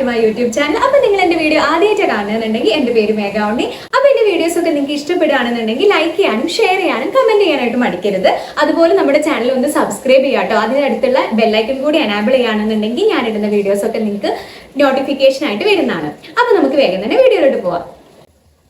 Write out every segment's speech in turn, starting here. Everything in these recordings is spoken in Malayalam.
My YouTube channel. അപ്പോൾ നിങ്ങൾ എൻ്റെ വീഡിയോ ആദ്യമായിട്ട് കാണുന്നുണ്ടെങ്കിൽ എൻ്റെ പേര് മേഘ ഉണ്ണി. അപ്പോൾ എൻ്റെ വീഡിയോസൊക്കെ നിങ്ങൾക്ക് ഇഷ്ടപ്പെടുകയാണെന്നുണ്ടെങ്കിൽ ലൈക്ക് ചെയ്യാനും ഷെയർ ചെയ്യാനും കമൻറ്റ് ചെയ്യാനായിട്ട് മടിക്കരുത്. അതുപോലെ നമ്മുടെ ചാനൽ ഒന്ന് സബ്സ്ക്രൈബ് ചെയ്യാം കേട്ടോ. അതിനടുത്തുള്ള ബെല്ലൈക്കൺ കൂടി എനാബിൾ ചെയ്യുകയാണെന്നുണ്ടെങ്കിൽ ഞാനിടുന്ന വീഡിയോസൊക്കെ നിങ്ങൾക്ക് നോട്ടിഫിക്കേഷൻ ആയിട്ട് വരുന്നതാണ്. അപ്പോൾ നമുക്ക് വേഗം തന്നെ വീഡിയോയിലോട്ട് പോവാം.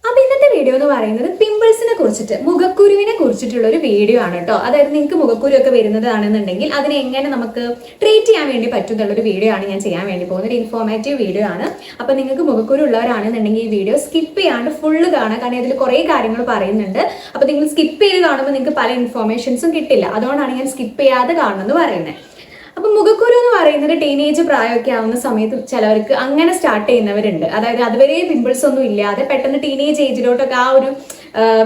അപ്പോൾ ഇന്നത്തെ വീഡിയോ എന്ന് പറയുന്നത് പിമ്പിൾസിനെ കുറിച്ചിട്ട്, മുഖക്കുരുവിനെ കുറിച്ചിട്ടുള്ള ഒരു വീഡിയോ ആണ് കേട്ടോ. അതായത് നിങ്ങൾക്ക് മുഖക്കുരു ഒക്കെ വരുന്നതാണെന്നുണ്ടെങ്കിൽ അതിനെ എങ്ങനെ നമുക്ക് ട്രീറ്റ് ചെയ്യാൻ വേണ്ടി പറ്റുന്നുള്ളൊരു വീഡിയോ ആണ് ഞാൻ ചെയ്യാൻ വേണ്ടി പോകുന്നത്. ഒരു ഇൻഫോർമേറ്റീവ് വീഡിയോ ആണ്. അപ്പോൾ നിങ്ങൾക്ക് മുഖക്കുരു ഉള്ളവരാണെന്നുണ്ടെങ്കിൽ ഈ വീഡിയോ സ്കിപ്പ് ചെയ്യാണ്ട് ഫുള്ള് കാണാം. കാരണം ഇതിൽ കുറേ കാര്യങ്ങൾ പറയുന്നുണ്ട്. അപ്പോൾ നിങ്ങൾ സ്കിപ്പ് ചെയ്ത് കാണുമ്പോൾ നിങ്ങൾക്ക് പല ഇൻഫോർമേഷൻസും കിട്ടില്ല. അതുകൊണ്ടാണ് ഞാൻ സ്കിപ്പ് ചെയ്യാതെ കാണുമെന്ന് പറയുന്നത്. അപ്പൊ മുഖക്കുരു എന്ന് പറയുന്നത് ടീനേജ് പ്രായമൊക്കെ ആവുന്ന സമയത്ത് ചിലവർക്ക് അങ്ങനെ സ്റ്റാർട്ട് ചെയ്യുന്നവരുണ്ട്. അതായത് അതുവരെ പിമ്പിൾസ് ഒന്നും ഇല്ലാതെ പെട്ടെന്ന് ടീനേജ് ഏജിലോട്ടൊക്കെ ആ ഒരു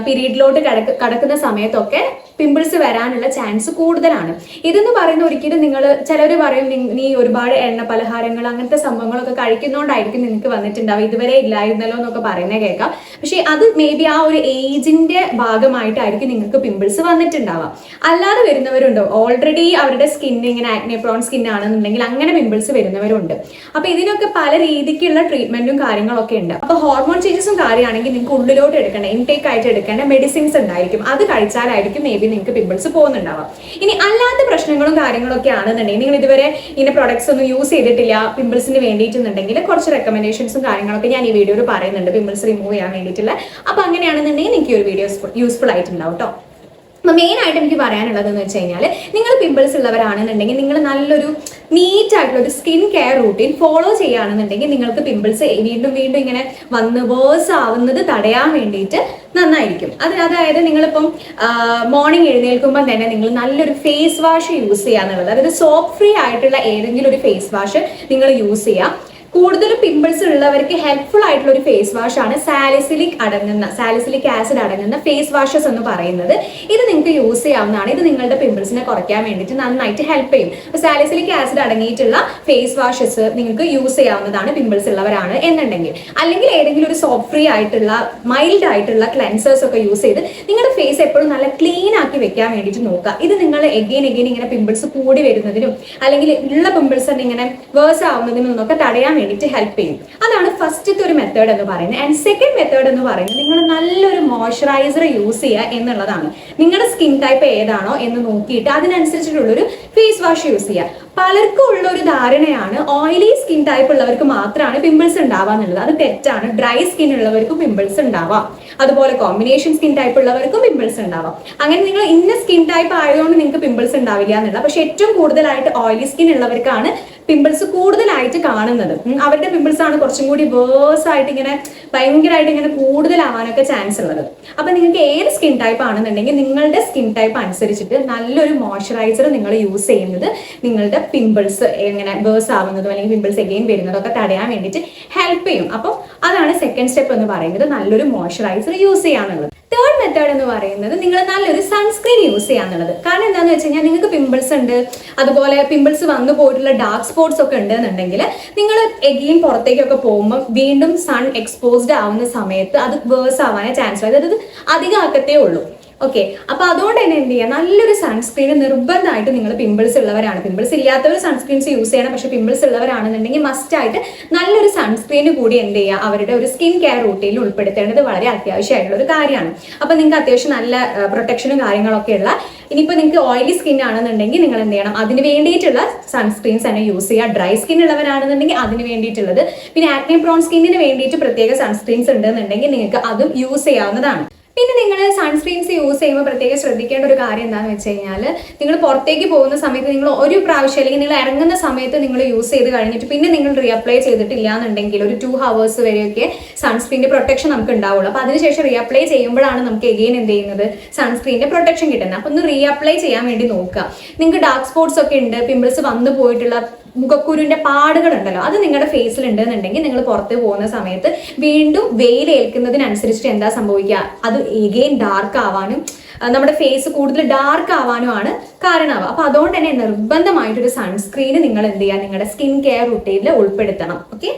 പീരീഡിലോട്ട് കടക്കുന്ന സമയത്തൊക്കെ പിമ്പിൾസ് വരാനുള്ള ചാൻസ് കൂടുതലാണ്. ഇതെന്ന് പറയുന്ന ഒരിക്കലും നിങ്ങൾ ചിലർ പറയും നീ ഒരുപാട് എണ്ണ പലഹാരങ്ങൾ അങ്ങനത്തെ സംഭവങ്ങളൊക്കെ കഴിക്കുന്നതുകൊണ്ടായിരിക്കും നിങ്ങൾക്ക് വന്നിട്ടുണ്ടാവുക, ഇതുവരെ ഇല്ലായിരുന്നല്ലോ എന്നൊക്കെ പറയുന്നത് കേൾക്കാം. പക്ഷെ അത് മേ ബി ആ ഒരു ഏജിന്റെ ഭാഗമായിട്ടായിരിക്കും നിങ്ങൾക്ക് പിമ്പിൾസ് വന്നിട്ടുണ്ടാവുക. അല്ലാതെ വരുന്നവരുണ്ടോ, ഓൾറെഡി അവരുടെ സ്കിൻ ഇങ്ങനെ ആക്നെ പ്രോൺ സ്കിൻ ആണെന്നുണ്ടെങ്കിൽ അങ്ങനെ പിമ്പിൾസ് വരുന്നവരുണ്ട്. അപ്പൊ ഇതിനൊക്കെ പല രീതിക്കുള്ള ട്രീറ്റ്മെന്റും കാര്യങ്ങളൊക്കെ ഉണ്ട്. അപ്പൊ ഹോർമോൺ ചേഞ്ചസും കാര്യമാണെങ്കിൽ നിങ്ങൾക്ക് ഉള്ളിലോട്ട് എടുക്കേണ്ട, ഇൻടേക്ക് ആയിട്ട് എടുക്കേണ്ട മെഡിസിൻസ് ഉണ്ടായിരിക്കും. അത് കഴിച്ചാലായിരിക്കും മേ ബി നിങ്ങൾക്ക് പിമ്പിൾസ് പോകുന്നുണ്ടാവാം. ഇനി അല്ലാത്ത പ്രശ്നങ്ങളും കാര്യങ്ങളൊക്കെ ആണെന്നുണ്ടെങ്കിൽ നിങ്ങൾ ഇതുവരെ ഇങ്ങനെ പ്രൊഡക്ട്സ് ഒന്നും യൂസ് ചെയ്തിട്ടില്ല പിമ്പിൾസിന് വേണ്ടിയിട്ടുണ്ടെങ്കിൽ കുറച്ച് റെക്കമെൻഡേഷൻസും കാര്യങ്ങളൊക്കെ ഞാൻ ഈ വീഡിയോയിൽ പറയുന്നുണ്ട് പിമ്പിൾസ് റിമൂവ് ചെയ്യാൻ വേണ്ടിയിട്ടുള്ള. അപ്പൊ അങ്ങനെയാണെന്നുണ്ടെങ്കിൽ നിങ്ങൾക്ക് ഈ ഒരു വീഡിയോ യൂസ്ഫുൾ ആയിട്ടുണ്ടാവും കേട്ടോ. അപ്പോൾ മെയിനായിട്ട് എനിക്ക് പറയാനുള്ളതെന്ന് വെച്ച് കഴിഞ്ഞാൽ നിങ്ങൾ പിമ്പിൾസ് ഉള്ളവരാണെന്നുണ്ടെങ്കിൽ നിങ്ങൾ നല്ലൊരു നീറ്റ് ആയിട്ടുള്ള ഒരു സ്കിൻ കെയർ റൂട്ടീൻ ഫോളോ ചെയ്യുകയാണെന്നുണ്ടെങ്കിൽ നിങ്ങൾക്ക് പിമ്പിൾസ് വീണ്ടും വീണ്ടും ഇങ്ങനെ വന്ന് വേഴ്സ് ആവുന്നത് തടയാൻ വേണ്ടിയിട്ട് നന്നായിരിക്കും. അതായത് നിങ്ങളിപ്പം മോർണിംഗ് എഴുന്നേൽക്കുമ്പോൾ തന്നെ നിങ്ങൾ നല്ലൊരു ഫേസ് വാഷ് യൂസ് ചെയ്യുക എന്നുള്ളത്, അതായത് സോപ്പ് ഫ്രീ ആയിട്ടുള്ള ഏതെങ്കിലും ഒരു ഫേസ് വാഷ് നിങ്ങൾ യൂസ് ചെയ്യുക. കൂടുതലും പിമ്പിൾസ് ഉള്ളവർക്ക് ഹെൽപ്ഫുൾ ആയിട്ടുള്ള ഒരു ഫേസ് വാഷ് ആണ് സാലിസിലിക് ആസിഡ് അടങ്ങുന്ന ഫേസ് വാഷസ് എന്ന് പറയുന്നത്. ഇത് നിങ്ങൾക്ക് യൂസ് ചെയ്യാവുന്നതാണ്. ഇത് നിങ്ങളുടെ പിമ്പിൾസിനെ കുറയ്ക്കാൻ വേണ്ടിയിട്ട് നന്നായിട്ട് ഹെൽപ്പ് ചെയ്യും. അപ്പോൾ സാലിസിലിക് ആസിഡ് അടങ്ങിയിട്ടുള്ള ഫേസ് വാഷസ് നിങ്ങൾക്ക് യൂസ് ചെയ്യാവുന്നതാണ് പിമ്പിൾസ് ഉള്ളവരാണ് എന്നുണ്ടെങ്കിൽ. അല്ലെങ്കിൽ ഏതെങ്കിലും ഒരു സോപ്പ് ഫ്രീ ആയിട്ടുള്ള മൈൽഡ് ആയിട്ടുള്ള ക്ലെൻസേഴ്സ് ഒക്കെ യൂസ് ചെയ്ത് നിങ്ങളുടെ ഫേസ് എപ്പോഴും നല്ല ക്ലീൻ ആക്കി വെക്കാൻ വേണ്ടിയിട്ട് നോക്കുക. ഇത് നിങ്ങൾ എഗെയിൻ ഇങ്ങനെ പിമ്പിൾസ് കൂടി വരുന്നതിനും അല്ലെങ്കിൽ ഉള്ള പിമ്പിൾസ് ഇങ്ങനെ വേഴ്സ് ആവുന്നതിനും ഒക്കെ തടയാൻ വേണ്ടിയിട്ട് ഹെൽപ്പ് ചെയ്യും. അതാണ് ഫസ്റ്റത്തെ ഒരു മെത്തേഡ് എന്ന് പറയുന്നത്. ആൻഡ് സെക്കൻഡ് മെത്തേഡ് എന്ന് പറയുന്നത് നിങ്ങൾ നല്ലൊരു മോയ്സ്ചറൈസർ യൂസ് ചെയ്യുക എന്നുള്ളതാണ്. നിങ്ങളുടെ സ്കിൻ ടൈപ്പ് ഏതാണോ എന്ന് നോക്കിയിട്ട് അതിനനുസരിച്ചിട്ടുള്ളൊരു ഫേസ് വാഷ് യൂസ് ചെയ്യുക. പലർക്കും ഉള്ള ഒരു ധാരണയാണ് ഓയിലി സ്കിൻ ടൈപ്പ് ഉള്ളവർക്ക് മാത്രമാണ് പിമ്പിൾസ് ഉണ്ടാവുക എന്നുള്ളത്. അത് തെറ്റാണ്. ഡ്രൈ സ്കിൻ ഉള്ളവർക്കും പിമ്പിൾസ് ഉണ്ടാവാം. അതുപോലെ കോമ്പിനേഷൻ സ്കിൻ ടൈപ്പ് ഉള്ളവർക്കും പിമ്പിൾസ് ഉണ്ടാവാം. അങ്ങനെ നിങ്ങൾ ഇന്ന സ്കിൻ ടൈപ്പ് ആയതുകൊണ്ട് നിങ്ങൾക്ക് പിമ്പിൾസ് ഉണ്ടാവില്ല എന്നുള്ള. പക്ഷെ ഏറ്റവും കൂടുതലായിട്ട് ഓയിലി സ്കിൻ ഉള്ളവർക്കാണ് പിമ്പിൾസ് കൂടുതലായിട്ട് കാണുന്നത്. അവരുടെ പിമ്പിൾസ് ആണ് കുറച്ചും കൂടി വേഴ്സ് ആയിട്ട് ഇങ്ങനെ ഭയങ്കരമായിട്ട് ഇങ്ങനെ കൂടുതലാവാനൊക്കെ ചാൻസ് ഉള്ളത്. അപ്പൊ നിങ്ങൾക്ക് ഏത് സ്കിൻ ടൈപ്പ് ആണെന്നുണ്ടെങ്കിൽ നിങ്ങളുടെ സ്കിൻ ടൈപ്പ് അനുസരിച്ചിട്ട് നല്ലൊരു മോയ്സ്ചറൈസർ നിങ്ങൾ യൂസ് ചെയ്യുന്നത് നിങ്ങളുടെ പിമ്പിൾസ് എങ്ങനെ വേഴ്സ് ആവുന്നതും അല്ലെങ്കിൽ പിമ്പിൾസ് എഗെയിൻ വരുന്നതൊക്കെ തടയാൻ വേണ്ടിയിട്ട് ഹെൽപ്പ് ചെയ്യും. അപ്പം അതാണ് സെക്കൻഡ് സ്റ്റെപ്പ് എന്ന് പറയുന്നത്, നല്ലൊരു മോയ്സ്ചറൈസർ യൂസ് ചെയ്യാന്നുള്ളത്. തേർഡ് മെത്തേഡ് എന്ന് പറയുന്നത് നിങ്ങൾ നല്ലൊരു സൺസ്ക്രീൻ യൂസ് ചെയ്യാന്നുള്ളത്. കാരണം എന്താണെന്ന് വെച്ച് കഴിഞ്ഞാൽ നിങ്ങൾക്ക് പിമ്പിൾസ് ഉണ്ട്, അതുപോലെ പിമ്പിൾസ് വന്നു പോയിട്ടുള്ള ഡാർക്ക് സ്പോട്ട്സ് ഒക്കെ ഉണ്ടെന്നുണ്ടെങ്കിൽ നിങ്ങൾ എഗെയിൻ പുറത്തേക്കൊക്കെ പോകുമ്പോൾ വീണ്ടും സൺ എക്സ്പോസ്ഡ് ആവുന്ന സമയത്ത് അത് വേഴ്സ് ആവാനേ ചാൻസ്, അതായത് അധികം ആക്കത്തേ ഉള്ളൂ. ഓക്കെ, അപ്പൊ അതുകൊണ്ട് തന്നെ എന്ത് ചെയ്യുക, നല്ലൊരു സൺസ്ക്രീൻ നിർബന്ധമായിട്ട് നിങ്ങൾ പിമ്പിൾസ് ഉള്ളവരാണ്, പിമ്പിൾസ് ഇല്ലാത്തവർ സൺസ്ക്രീൻസ് യൂസ് ചെയ്യണം. പക്ഷെ പിമ്പിൾസ് ഉള്ളവരാണെന്നുണ്ടെങ്കിൽ മസ്റ്റ് ആയിട്ട് നല്ലൊരു സൺസ്ക്രീന് കൂടി എന്ത് ചെയ്യുക, അവരുടെ ഒരു സ്കിൻ കെയർ റൂട്ടീനിൽ ഉൾപ്പെടുത്തേണ്ടത് വളരെ അത്യാവശ്യമായിട്ടുള്ള ഒരു കാര്യമാണ്. അപ്പൊ നിങ്ങൾക്ക് അത്യാവശ്യം നല്ല പ്രൊട്ടക്ഷനും കാര്യങ്ങളൊക്കെ ഉള്ള, ഇനിയിപ്പോൾ നിങ്ങൾക്ക് ഓയിലി സ്കിൻ ആണെന്നുണ്ടെങ്കിൽ നിങ്ങൾ എന്ത് ചെയ്യണം, അതിന് വേണ്ടിയിട്ടുള്ള സൺസ്ക്രീൻസ് തന്നെ യൂസ് ചെയ്യുക. ഡ്രൈ സ്കിൻ ഉള്ളവരാണെന്നുണ്ടെങ്കിൽ അതിന് വേണ്ടിയിട്ടുള്ളത്, പിന്നെ ആക്നെ പ്രോൺ സ്കിന്നിന് വേണ്ടിയിട്ട് പ്രത്യേക സൺസ്ക്രീൻസ് ഉണ്ടെന്നുണ്ടെങ്കിൽ നിങ്ങൾക്ക് അതും യൂസ് ചെയ്യാവുന്നതാണ്. പിന്നെ നിങ്ങൾ സൺസ്ക്രീൻസ് യൂസ് ചെയ്യുമ്പോൾ പ്രത്യേകം ശ്രദ്ധിക്കേണ്ട ഒരു കാര്യം എന്താണെന്ന് വെച്ച് കഴിഞ്ഞാൽ, നിങ്ങൾ പുറത്തേക്ക് പോകുന്ന സമയത്ത് നിങ്ങൾ ഒരു പ്രാവശ്യം അല്ലെങ്കിൽ നിങ്ങൾ ഇറങ്ങുന്ന സമയത്ത് നിങ്ങൾ യൂസ് ചെയ്ത് കഴിഞ്ഞിട്ട് പിന്നെ നിങ്ങൾ റീഅപ്ലൈ ചെയ്തിട്ടില്ല എന്നുണ്ടെങ്കിൽ ഒരു 2 hours വരെയൊക്കെ സൺസ്ക്രീൻ്റെ പ്രൊട്ടക്ഷൻ നമുക്ക് ഉണ്ടാവുള്ളൂ. അപ്പോൾ അതിനുശേഷം റീഅപ്ലൈ ചെയ്യുമ്പോഴാണ് നമുക്ക് എഗെയിൻ എന്ത് ചെയ്യുന്നത്, സൺസ്ക്രീൻ്റെ പ്രൊട്ടക്ഷൻ കിട്ടുന്നത്. അപ്പോൾ ഒന്ന് റീഅപ്ലൈ ചെയ്യാൻ വേണ്ടി നോക്കുക. നിങ്ങൾക്ക് ഡാർക്ക് സ്പോട്ട്സ് ഒക്കെ ഉണ്ട്, പിമ്പിൾസ് വന്നു പോയിട്ടുള്ള മുഖക്കുരുവിന്റെ പാടുകൾ ഉണ്ടല്ലോ, അത് നിങ്ങളുടെ ഫേസിൽ ഉണ്ടെന്നുണ്ടെങ്കിൽ നിങ്ങൾ പുറത്ത് പോകുന്ന സമയത്ത് വീണ്ടും വെയിലേൽക്കുന്നതിനനുസരിച്ചിട്ട് എന്താ സംഭവിക്കുക, അത് എഗെയിൻ ഡാർക്ക് ആവാനും നമ്മുടെ ഫേസ് കൂടുതൽ ഡാർക്ക് ആവാനുമാണ് കാരണമാവുക. അപ്പൊ അതുകൊണ്ട് തന്നെ നിർബന്ധമായിട്ടൊരു സൺസ്ക്രീന് നിങ്ങൾ എന്ത് ചെയ്യുക, നിങ്ങളുടെ സ്കിൻ കെയർ റൂട്ടീനിൽ ഉൾപ്പെടുത്തണം. ഓക്കെ,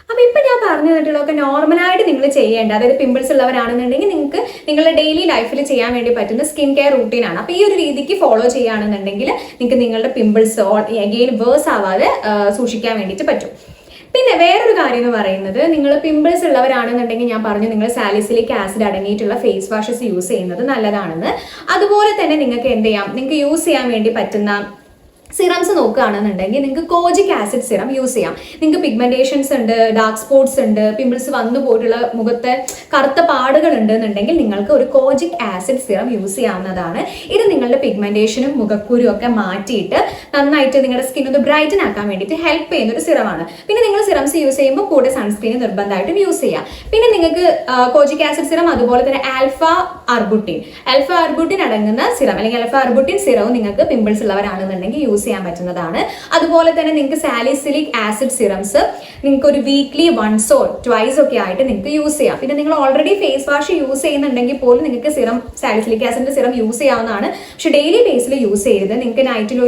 അപ്പൊ ഇപ്പൊ ഞാൻ പറഞ്ഞു തന്നിട്ടുള്ളതൊക്കെ നോർമലായിട്ട് നിങ്ങൾ ചെയ്യേണ്ട, അതായത് പിമ്പിൾസ് ഉള്ളവരാണെന്നുണ്ടെങ്കിൽ നിങ്ങൾക്ക് നിങ്ങളുടെ ഡെയിലി ലൈഫിൽ ചെയ്യാൻ വേണ്ടി പറ്റുന്ന സ്കിൻ കെയർ റൂട്ടീനാണ്. അപ്പൊ ഈ ഒരു രീതിക്ക് ഫോളോ ചെയ്യുകയാണെന്നുണ്ടെങ്കിൽ നിങ്ങൾക്ക് നിങ്ങളുടെ പിമ്പിൾസ് എഗെയിൻ വേഴ്സ് ആവാതെ സൂക്ഷിക്കാൻ വേണ്ടിയിട്ട് പറ്റും. പിന്നെ വേറൊരു കാര്യം എന്ന് പറയുന്നത്, നിങ്ങൾ പിമ്പിൾസ് ഉള്ളവരാണെന്നുണ്ടെങ്കിൽ ഞാൻ പറഞ്ഞു നിങ്ങൾ സാലിസിലിക് ആസിഡ് അടങ്ങിയിട്ടുള്ള ഫേസ് വാഷസ് യൂസ് ചെയ്യുന്നത് നല്ലതാണെന്ന്. അതുപോലെ തന്നെ നിങ്ങൾക്ക് എന്ത് ചെയ്യാം, നിങ്ങൾക്ക് യൂസ് ചെയ്യാൻ വേണ്ടി പറ്റുന്ന സിറംസ് നോക്കുകയാണെന്നുണ്ടെങ്കിൽ നിങ്ങൾക്ക് കോജിക് ആസിഡ് സിറം യൂസ് ചെയ്യാം. നിങ്ങൾക്ക് പിഗ്മെന്റേഷൻസ് ഉണ്ട്, ഡാർക്ക് സ്പോട്ട്സ് ഉണ്ട്, പിമ്പിൾസ് വന്നു പോയിട്ടുള്ള മുഖത്തെ കറുത്ത പാടുകൾ ഉണ്ടെന്നുണ്ടെങ്കിൽ നിങ്ങൾക്ക് ഒരു കോജിക് ആസിഡ് സിറം യൂസ് ചെയ്യാവുന്നതാണ്. ഇത് നിങ്ങളുടെ പിഗ്മെന്റേഷനും മുഖക്കുരും ഒക്കെ മാറ്റിയിട്ട് നന്നായിട്ട് നിങ്ങളുടെ സ്കിൻ ഒന്ന് ബ്രൈറ്റൻ ആക്കാൻ വേണ്ടിയിട്ട് ഹെൽപ്പ് ചെയ്യുന്ന ഒരു സിറമാണ്. പിന്നെ നിങ്ങൾ സിറംസ് യൂസ് ചെയ്യുമ്പോൾ കൂടെ സൺസ്ക്രീൻ നിർബന്ധമായിട്ടും യൂസ് ചെയ്യാം. പിന്നെ നിങ്ങൾക്ക് കോജിക് ആസിഡ് സിറം അതുപോലെ തന്നെ ആൽഫ അർബുട്ടിൻ അടങ്ങുന്ന സിറം അല്ലെങ്കിൽ ആൽഫ അർബുട്ടിൻ സിറവും നിങ്ങൾക്ക് പിമ്പിൾസ് ഉള്ളവരാണെന്നുണ്ടെങ്കിൽ യൂസ് ചെയ്യാൻ പറ്റുന്നതാണ്. അതുപോലെ തന്നെ നിങ്ങൾക്ക് സാലിസിലിക് ആസിഡ് സിറംസ് നിങ്ങൾക്ക് ഒരു വീക്ക്ലി വൺസോ ട്വൈസ് ഒക്കെ ആയിട്ട് നിങ്ങൾക്ക് യൂസ് ചെയ്യാം. പിന്നെ നിങ്ങൾ ഓൾറെഡി ഫേസ് വാഷ് യൂസ് ചെയ്യുന്നുണ്ടെങ്കിൽ പോലും നിങ്ങൾക്ക് സിറം സാലിസിലിക് ആസിഡിന്റെ സിറം യൂസ് ചെയ്യാവുന്നതാണ്. പക്ഷെ ഡെയിലി ബേസിൽ യൂസ് ചെയ്യരുത്. നിങ്ങൾക്ക് നൈറ്റിൽ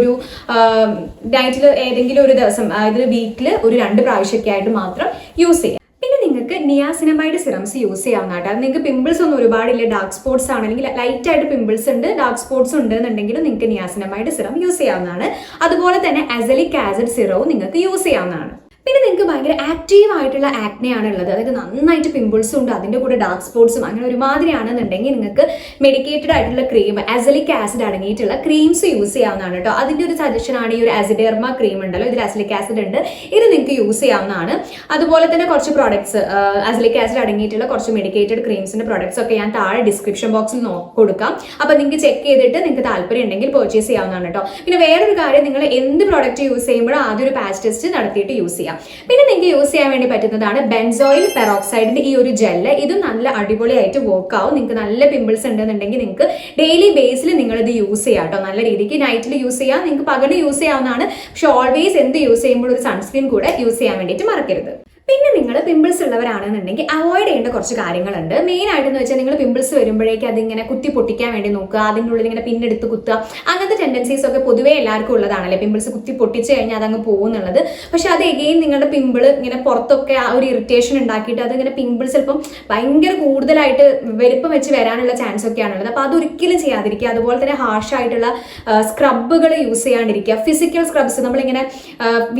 ഏതെങ്കിലും ഒരു ദിവസം, അതായത് വീക്കിൽ ഒരു 2 പ്രാവശ്യമൊക്കെ ആയിട്ട് മാത്രം യൂസ് ചെയ്യാം. പിന്നെ നിങ്ങൾക്ക് നിയാസിനമൈഡ് സിറംസ് യൂസ് ചെയ്യാവുന്നതാണ്. അത് നിങ്ങൾക്ക് പിമ്പിൾസ് ഒന്നും ഒരുപാടില്ല, ഡാർക്ക് സ്പോട്ട്സ് ആണെങ്കിൽ ലൈറ്റ് ആയിട്ട് പിമ്പിൾസ് ഉണ്ട്, ഡാർക്ക് സ്പോട്ട്സ് ഉണ്ട് എന്നുണ്ടെങ്കിലും നിങ്ങൾക്ക് നിയാസിനമൈഡ് സിറം യൂസ് ചെയ്യാവുന്നതാണ്. അതുപോലെ തന്നെ അസലിക് ആസിഡ് സിറവും നിങ്ങൾക്ക് യൂസ് ചെയ്യാവുന്നതാണ്. പിന്നെ നിങ്ങൾക്ക് ഭയങ്കര ആക്റ്റീവ് ആയിട്ടുള്ള ആക്നെയാണ് ഉള്ളത്, അതായത് നന്നായിട്ട് പിമ്പിൾസും ഉണ്ട്, അതിൻ്റെ കൂടെ ഡാർക്ക് സ്പോട്ട്സും അങ്ങനെ ഒരുമാതിരി ആണെന്നുണ്ടെങ്കിൽ നിങ്ങൾക്ക് മെഡിക്കേറ്റഡ് ആയിട്ടുള്ള ക്രീം, അസലിക് ആസിഡ് അടങ്ങിയിട്ടുള്ള ക്രീംസ് യൂസ് ചെയ്യാവുന്നതാണ് കേട്ടോ. അതിൻ്റെ ഒരു സജഷനാണ് ഈ ഒരു ആസിഡെർമ ക്രീം ഉണ്ടല്ലോ, ഇതിൽ അസലിക് ആസിഡ് ഉണ്ട്, ഇത് നിങ്ങൾക്ക് യൂസ് ചെയ്യാവുന്നതാണ്. അതുപോലെ തന്നെ കുറച്ച് പ്രോഡക്ട്സ്, അസലിക് ആസിഡ് അടങ്ങിയിട്ടുള്ള കുറച്ച് മെഡിക്കേറ്റഡ് ക്രീംസിൻ്റെ പ്രോഡക്ട്സ് ഒക്കെ ഞാൻ താഴെ ഡിസ്ക്രിപ്ഷൻ ബോക്സിൽ കൊടുക്കാം. അപ്പോൾ നിങ്ങൾക്ക് ചെക്ക് ചെയ്തിട്ട് നിങ്ങൾക്ക് താല്പര്യം ഉണ്ടെങ്കിൽ പർച്ചേസ് ചെയ്യാവുന്നതാണ് കേട്ടോ. പിന്നെ വേറൊരു കാര്യം, നിങ്ങൾ എന്ത് പ്രോഡക്റ്റ് യൂസ് ചെയ്യുമ്പോഴും ആദ്യം ഒരു പാച്ച് ടെസ്റ്റ് നടത്തിയിട്ട് യൂസ് ചെയ്യാം. പിന്നെ നിങ്ങൾക്ക് യൂസ് ചെയ്യാൻ വേണ്ടി പറ്റുന്നതാണ് ബെൻസോയിൽ പെറോക്സൈഡിന്റെ ഈ ഒരു ജെല്ല്. ഇതും നല്ല അടിപൊളിയായിട്ട് വർക്ക് ആവും. നിങ്ങൾക്ക് നല്ല പിമ്പിൾസ് ഉണ്ടെന്നുണ്ടെങ്കിൽ നിങ്ങൾക്ക് ഡെയിലി ബേസിൽ നിങ്ങൾ ഇത് യൂസ് ചെയ്യാം കേട്ടോ. നല്ല രീതിക്ക് നൈറ്റിൽ യൂസ് ചെയ്യാം, നിങ്ങൾക്ക് പകൽ യൂസ് ചെയ്യാവുന്നതാണ്. പക്ഷെ ഓൾവേസ് എന്ത് യൂസ് ചെയ്യുമ്പോൾ ഒരു സൺസ്ക്രീൻ കൂടെ യൂസ് ചെയ്യാൻ വേണ്ടിയിട്ട് മറക്കരുത്. പിന്നെ നിങ്ങൾ പിമ്പിൾസ് ഉള്ളവരാണെന്നുണ്ടെങ്കിൽ അവോയ്ഡ് ചെയ്യേണ്ട കുറച്ച് കാര്യങ്ങളുണ്ട്. മെയിൻ ആയിട്ടെന്ന് വെച്ചാൽ നിങ്ങൾ പിമ്പിൾസ് വരുമ്പോഴേക്ക് അതിങ്ങനെ കുത്തി പൊട്ടിക്കാൻ വേണ്ടി നോക്കുക, അതിൻ്റെ ഉള്ളിൽ ഇങ്ങനെ പിന്നെടുത്ത് കുത്തുക, അങ്ങനത്തെ ടെൻഡൻസീസ് ഒക്കെ പൊതുവേ എല്ലാവർക്കും ഉള്ളതാണല്ലേ. പിമ്പിൾസ് കുത്തി പൊട്ടിച്ച് കഴിഞ്ഞാൽ അതങ്ങ് പോകുന്നുള്ളത്. പക്ഷെ അത് എഗെയിൻ നിങ്ങളുടെ പിമ്പിൾ ഇങ്ങനെ പുറത്തൊക്കെ ആ ഒരു ഇറിറ്റേഷൻ ഉണ്ടാക്കിയിട്ട് അതിങ്ങനെ പിമ്പിൾസ് ചിലപ്പം ഭയങ്കര കൂടുതലായിട്ട് വലിപ്പം വെച്ച് വരാനുള്ള ചാൻസ് ഒക്കെയാണുള്ളത്. അപ്പോൾ അതൊരിക്കലും ചെയ്യാതിരിക്കുക. അതുപോലെ തന്നെ ഹാർഷായിട്ടുള്ള സ്ക്രബുകൾ യൂസ് ചെയ്യാണ്ടിരിക്കുക. ഫിസിക്കൽ സ്ക്രബ്സ് നമ്മളിങ്ങനെ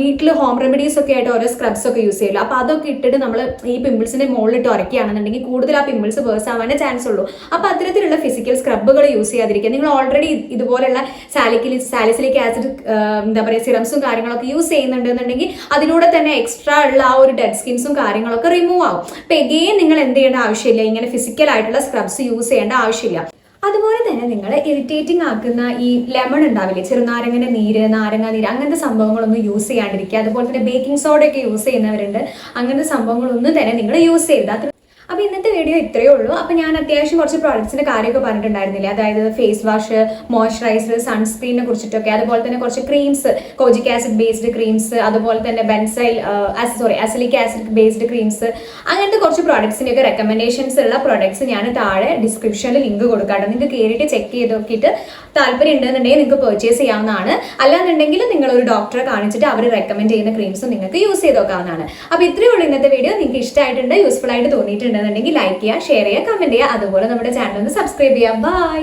വീട്ടിൽ ഹോം റെമഡീസ് ഒക്കെ ആയിട്ട് ഓരോ സ്ക്രബ്സ് ഒക്കെ യൂസ് ചെയ്യില്ല. അപ്പോൾ അതൊക്കെ ഇട്ടിട്ട് നമ്മൾ ഈ പിമ്പിൾസിന്റെ മുകളിലിട്ട് ഉറക്കുകയാണെന്നുണ്ടെങ്കിൽ കൂടുതൽ ആ പിമ്പിൾസ് വേഴ്സ് ആവാനേ ചാൻസ് ഉള്ളൂ. അപ്പോൾ അത്തരത്തിലുള്ള ഫിസിക്കൽ സ്ക്രബുകൾ യൂസ് ചെയ്യാതിരിക്കുക. നിങ്ങൾ ഓൾറെഡി ഇതുപോലുള്ള സാലിസിലിക് ആസിഡ് എന്താ പറയുക സിറംസും കാര്യങ്ങളൊക്കെ യൂസ് ചെയ്യുന്നുണ്ടെന്നുണ്ടെങ്കിൽ അതിലൂടെ തന്നെ എക്സ്ട്രാ ഉള്ള ആ ഒരു ഡെഡ് സ്കിൻസും കാര്യങ്ങളൊക്കെ റിമൂവ് ആവും. അപ്പോൾ എഗെയിൻ നിങ്ങൾ എന്ത് ചെയ്യേണ്ട ആവശ്യമില്ല, ഇങ്ങനെ ഫിസിക്കൽ ആയിട്ടുള്ള സ്ക്രബ്സ് യൂസ് ചെയ്യേണ്ട ആവശ്യമില്ല. അതുപോലെ തന്നെ നിങ്ങൾ ഇറിറ്റേറ്റിംഗ് ആക്കുന്ന ഈ ലെമൺ ഉണ്ടാവില്ലേ, ചെറുനാരങ്ങന്റെ നീര്, നാരങ്ങ നീര്, അങ്ങനത്തെ സംഭവങ്ങളൊന്നും യൂസ് ചെയ്യാണ്ടിരിക്കുക. അതുപോലെ തന്നെ ബേക്കിംഗ് സോഡ ഒക്കെ യൂസ് ചെയ്യുന്നവരുണ്ട്, അങ്ങനത്തെ സംഭവങ്ങളൊന്നും തന്നെ നിങ്ങൾ യൂസ് ചെയ്യരുത്. അപ്പോൾ ഇന്നത്തെ വീഡിയോ ഇത്രയേ ഉള്ളൂ. അപ്പോൾ ഞാൻ അത്യാവശ്യം കുറച്ച് പ്രോഡക്ട്സിന്റെ കാര്യമൊക്കെ പറഞ്ഞിട്ടുണ്ടായിരുന്നില്ലേ, അതായത് ഫേസ് വാഷ്, മോയ്സ്ചറൈസർ, സൺസ്ക്രീനെ കുറിച്ചിട്ടൊക്കെ, അതുപോലെ തന്നെ കുറച്ച് ക്രീംസ്, കോജിക് ആസിഡ് ബേസ്ഡ് ക്രീംസ്, അതുപോലെ തന്നെ അസലിക് ആസിഡ് ബേസ്ഡ് ക്രീംസ്, അങ്ങനത്തെ കുറച്ച് പ്രോഡക്ട്സിൻ്റെയൊക്കെ റെക്കമെൻഡേഷൻസ് ഉള്ള പ്രോഡക്ട്സ് ഞാൻ താഴെ ഡിസ്ക്രിപ്ഷനിൽ ലിങ്ക് കൊടുക്കാം. നിങ്ങൾക്ക് കയറിയിട്ട് ചെക്ക് ചെയ്ത് നോക്കിയിട്ട് താല്പര്യം ഉണ്ടെന്നുണ്ടെങ്കിൽ നിങ്ങൾക്ക് പർച്ചേസ് ചെയ്യാവുന്നതാണ്. അല്ലാന്നുണ്ടെങ്കിൽ നിങ്ങൾ ഒരു ഡോക്ടറെ കാണിച്ചിട്ട് അവർ റെക്കമെൻഡ് ചെയ്യുന്ന ക്രീംസും നിങ്ങൾക്ക് യൂസ് ചെയ്ത് നോക്കാവുന്നതാണ്. അപ്പോൾ ഇത്രയേ ഉള്ളൂ ഇന്നത്തെ വീഡിയോ. നിങ്ങൾക്ക് ഇഷ്ടമായിട്ടുണ്ട്, യൂസ്ഫുൾ ആയിട്ട് തോന്നിയിട്ടുണ്ട് ണ്ടെങ്കിൽ ലൈക്ക് ചെയ്യുക, ഷെയർ ചെയ്യുക, കമന്റ് ചെയ്യുക. അതുപോലെ നമ്മുടെ ചാനൽ ഒന്ന് സബ്സ്ക്രൈബ് ചെയ്യുക. ബൈ.